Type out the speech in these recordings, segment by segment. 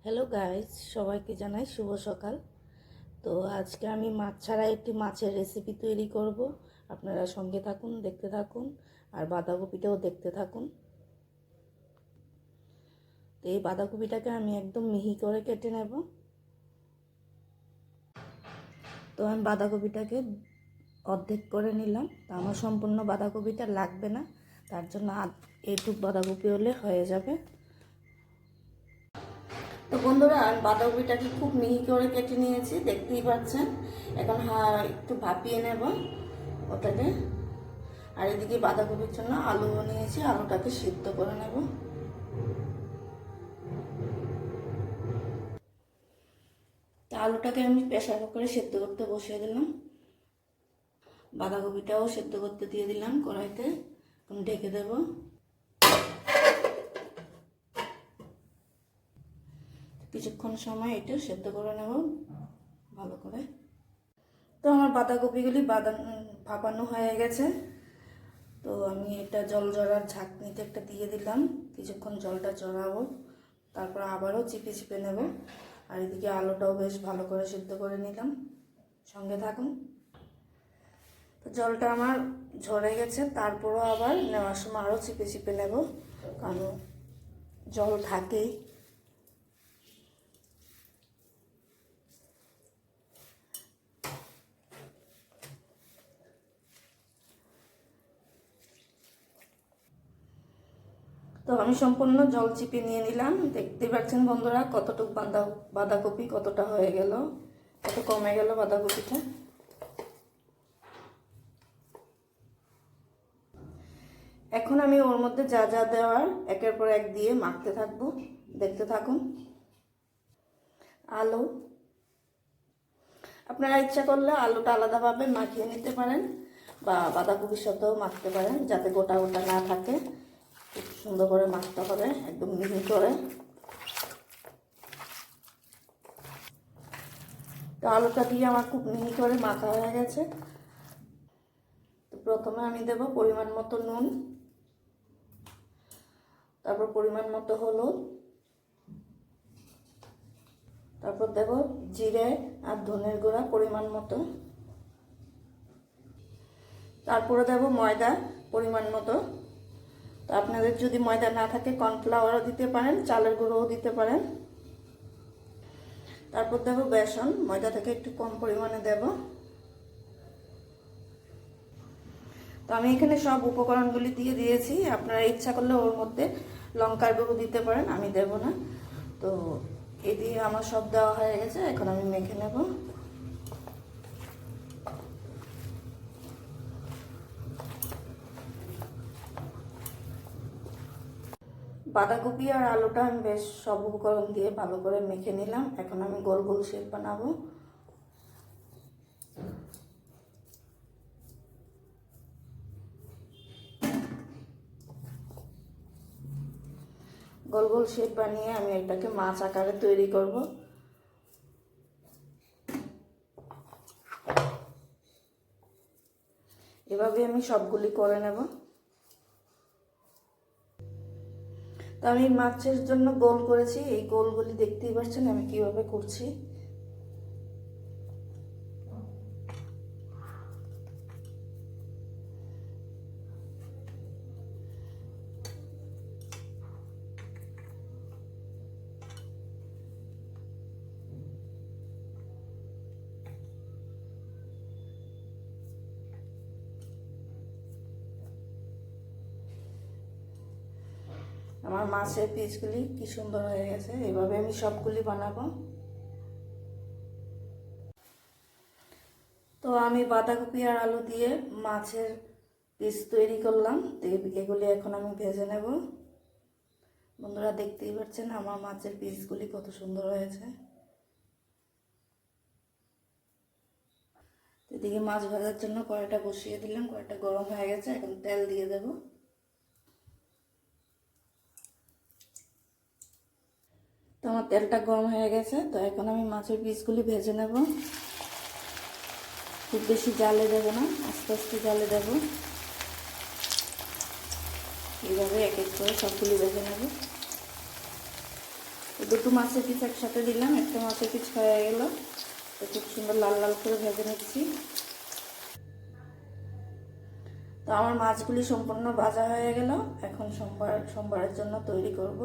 Hello guys, সবাইকে জানাই শুভ সকাল। তো আজকে আমি মাছ ছাড়া একটি মাছের রেসিপি তৈরি করব। আপনারা সঙ্গে থাকুন, দেখতে থাকুন, আর বাঁধাকপিটাও দেখতে থাকুন। তো এই বাঁধাকপিটাকে আমি একদম মিহি করে কেটে নেব। তো আমি বাঁধাকপিটাকে অর্ধেক করে নিলাম। তো আমার সম্পূর্ণ বাঁধাকপিটা লাগবে না, তার জন্য এইটুক বাঁধাকপি হলে হয়ে যাবে। তো বন্ধুরা, আমি বাঁধাকপিটাকে খুব মিহি করে কেটে নিয়েছি, দেখতেই পাচ্ছেন। এখন একটু ভাপিয়ে নেব ওটাকে। আর এদিকে বাঁধাকপির জন্য আলুও নিয়েছি, আলুটাকে সিদ্ধ করে নেব। তো আলুটাকে আমি প্রেসার কুকারে সিদ্ধ করতে বসিয়ে দিলাম। বাঁধাকপিটাও সিদ্ধ করতে দিয়ে দিলাম কড়াইতে। এখন ঢেকে দেব। কিছুক্ষণ সময় এটা সেদ্ধ করে নেব ভালো করে। তো আমার বাঁধাকপিগুলি ভাপানো হয়ে গেছে। তো আমি এটা জল ঝরার ঝাঁকনিতে একটা দিয়ে দিলাম, কিছুক্ষণ জলটা ঝরাবো, তারপর আবারও চিপে চিপে নেব। আর এদিকে আলুটাও বেশ ভালো করে সিদ্ধ করে নিলাম, সঙ্গে থাকুন। তো জলটা আমার ঝরে গেছে, তারপরও আবার নেওয়ার সময় আরও চিপে চিপে নেব, কারণ জল থাকেই। তো আমি সম্পূর্ণ জল চিপে নিয়ে নিলাম। দেখতে পাচ্ছেন বন্ধুরা কতটুকু বাঁধাকপি কতটা হয়ে গেল, কত কমে গেল বাঁধাকপিটা। এখন আমি ওর মধ্যে যা যা দেওয়ার একের পর এক দিয়ে মাখতে থাকবো, দেখতে থাকুন। আলু, আপনারা ইচ্ছা করলে আলুটা আলাদাভাবে মাখিয়ে নিতে পারেন, বা বাঁধাকপির সাথেও মাখতে পারেন, যাতে গোটা গোটা না থাকে। খুব সুন্দর করে মাখতে হবে, একদম মিহি করে। তো আলুটা দিয়ে আমার খুব মিহি করে মাখা হয়ে গেছে। তো প্রথমে আমি দেব পরিমাণ মতো নুন, তারপর পরিমাণ মতো হলুদ, তারপর দেব জিরে আর ধনের গুঁড়া পরিমাণ মতো, তারপরে দেব ময়দা পরিমাণ মতো। তো আপনাদের যদি ময়দা না থাকে কর্নফ্লাওয়ারও দিতে পারেন, চালের গুঁড়োও দিতে পারেন। তারপর দেব বেসন, ময়দা থেকে একটু কম পরিমাণে দেব। তো আমি এখানে সব উপকরণগুলি দিয়ে দিয়েছি, আপনারা ইচ্ছা করলে ওর মধ্যে লঙ্কার গুঁড়ো দিতে পারেন, আমি দেব না। তো এই দিয়ে আমার সব দেওয়া হয়ে গেছে, এখন আমি মেখে নেব। বাঁধাকপি আর আলুটা আমি বেশ সব উপকরণ দিয়ে ভালো করে মেখে নিলাম। এখন আমি গোল গোল শেপ বানাবো। গোল গোল শেপ বানিয়ে আমি এটাকে মাছ আকারে তৈরি করব। এভাবে আমি সবগুলি করে নেব। তো আমি মাছের জন্য গোল করেছি, এই গোলগুলি দেখতেই পাচ্ছেন আমি কিভাবে করছি। আমার মাছের পিসগুলি কি সুন্দর হয়ে গেছে, এভাবে আমি সবগুলি বানাবো। তো আমি বাঁধাকপি আর আলু দিয়ে মাছের পিস তৈরি করলাম। তো এগুলি এখন আমি ভেজে নেব। বন্ধুরা দেখতেই পাচ্ছেন আমার মাছের পিসগুলি কত সুন্দর হয়েছে। এদিকে মাছ ভাজার জন্য কড়াইটা বসিয়ে দিলাম, কড়াইটা গরম হয়ে গেছে, এখন তেল দিয়ে দেব। তো আমার তেলটা গরম হয়ে গেছে, তো এখন আমি মাছের পিসগুলি ভেজে নেব। খুব বেশি জালে দেবো না, আস্তে আস্তে জালে দেবো। এইভাবে এক এক করে সবগুলি ভেজে নেব। তো দুটো মাছের পিস একসাথে দিলাম, একটা মাছের পিস হয়ে গেল। তো খুব সুন্দর লাল লাল করে ভেজে নিচ্ছি। তো আমার মাছগুলি সম্পূর্ণ ভাজা হয়ে গেল। এখন সোমবারের জন্য তৈরি করব।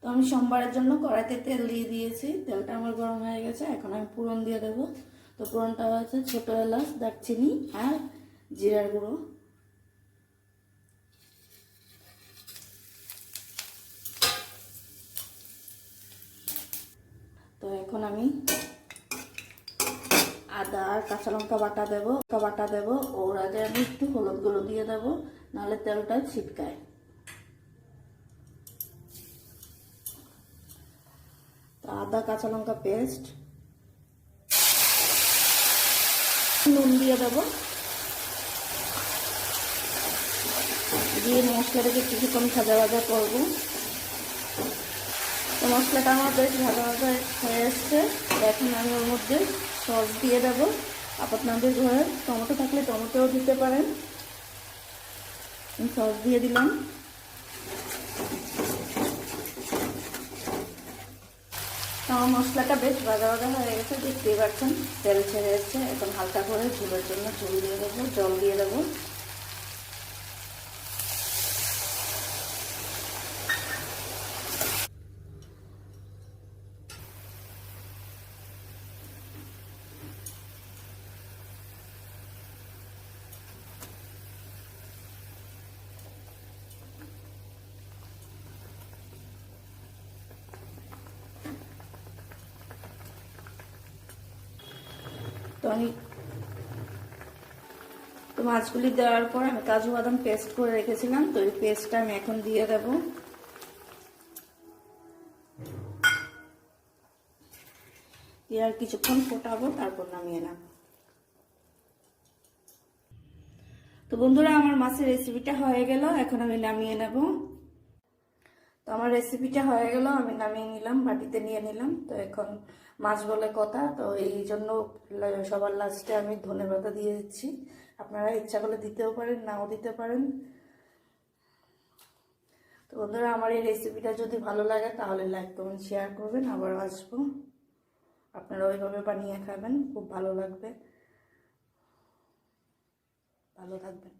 তো আমি সোমবারের জন্য কড়াইতে তেল দিয়ে দিয়েছি, তেলটা আমার গরম হয়ে গেছে। এখন আমি ফোড়ন দিয়ে দেবো। তো ফোড়নটা হচ্ছে ছোটো এলাচ, দারচিনি আর জিরার গুঁড়ো। তো এখন আমি আদা আর কাঁচা লঙ্কা বাটা দেবো। ওর আগে আমি একটু হলুদ গুঁড়ো দিয়ে দেবো, নাহলে তেলটা ছিটকায়। তো আদা কাঁচা লঙ্কা পেস্ট, নুন দিয়ে দেবো, দিয়ে মশলাটাকে কিছুক্ষণ ভাজা ভাজা করবো। তো মশলাটা আমার বেশ ভাজা ভাজা হয়ে এসছে। এখন আমি ওর মধ্যে সস দিয়ে দেবো। আপনাদের ঘরে টমেটো থাকলে টমেটোও দিতে পারেন। সস দিয়ে দিলাম। তো আমার মশলাটা বেশ ভাজা ভাজা হয়ে গেছে, দেখতেই পাচ্ছেন তেল ছেড়ে এসছে। এখন হালকা করে ঝোলের জন্য ঝোল দিয়ে দেবো, জল দিয়ে দেবো। তো মাছগুলি দেওয়ার পর আমি কাজু বাদাম পেস্ট করে রেখেছিলাম, তো এই পেস্টটা আমি এখন দিয়ে দেব। দিয়ে আর কিছুক্ষণ ফোটাবো, তারপর নামিয়ে নেব। তো বন্ধুরা, আমার মাছের রেসিপিটা হয়ে গেল। এখন আমি নামিয়ে নেব। তো আমার রেসিপিটা হয়ে গেল, আমি নামিয়ে নিলাম, বাটিতে নিয়ে নিলাম। তো এখন মাছ বলে কথা, তো এই জন্য সবার লাস্টে আমি ধনেপাতা দিয়ে দিচ্ছি। আপনারা ইচ্ছা করলে দিতেও পারেন, নাও দিতে পারেন। তো বন্ধুরা, আমার এই রেসিপিটা যদি ভালো লাগে তাহলে লাইক কমেন্ট শেয়ার করবেন। আবার আসবো, আপনারা ওইভাবে বানিয়ে খাবেন, খুব ভালো লাগবে। ভালো থাকবেন।